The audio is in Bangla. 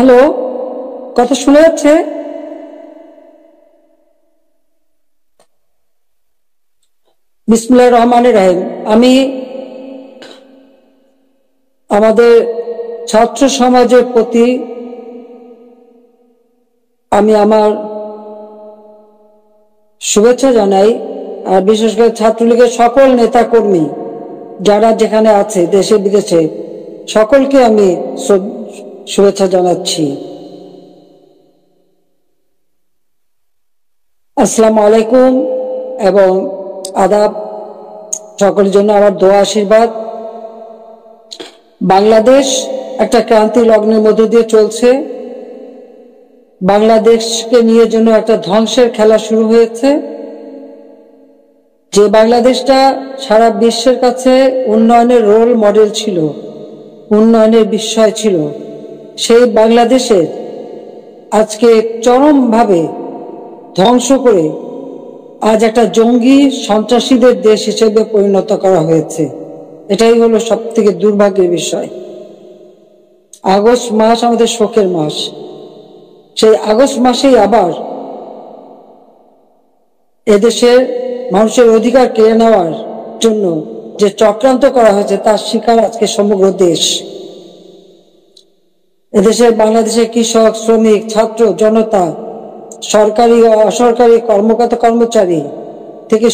হ্যালো, কথা শোনা যাচ্ছে? বিসমিল্লাহির রহমানির রহিম। আমি আমাদের ছাত্র সমাজের প্রতি আমি আমার শুভেচ্ছা জানাই, আর বিশেষ করে ছাত্রলীগের সকল নেতা কর্মী যারা যেখানে আছে দেশে বিদেশে সকলকে আমি শুভেচ্ছা জানাচ্ছি। আসসালামু আলাইকুম এবং আদাব। সকলের জন্য আমার দোয়া আশীর্বাদ। বাংলাদেশ একটা ক্রান্তি লগ্নের মধ্য দিয়ে চলছে। বাংলাদেশকে নিয়ে যেন একটা ধ্বংসের খেলা শুরু হয়েছে। যে বাংলাদেশটা সারা বিশ্বের কাছে উন্নয়নের রোল মডেল ছিল, উন্নয়নের বিস্ময় ছিল, সেই বাংলাদেশের আজকে চরমভাবে ধ্বংস করে আজ একটা জঙ্গি সন্ত্রাসীদের দেশ হিসেবে পরিণত করা হয়েছে। এটাই হলো সব থেকে দুর্ভাগ্যের বিষয়। আগস্ট মাস আমাদের শোকের মাস। সেই আগস্ট মাসেই আবার এদেশের মানুষের অধিকার কেড়ে নেওয়ার জন্য যে চক্রান্ত করা হয়েছে তার শিকার আজকে সমগ্র দেশ। এদেশের বাংলাদেশের কৃষক, শ্রমিক, ছাত্র, জনতা, সরকারি ও অসরকারি কর্মকর্তা কর্মচারী থেকে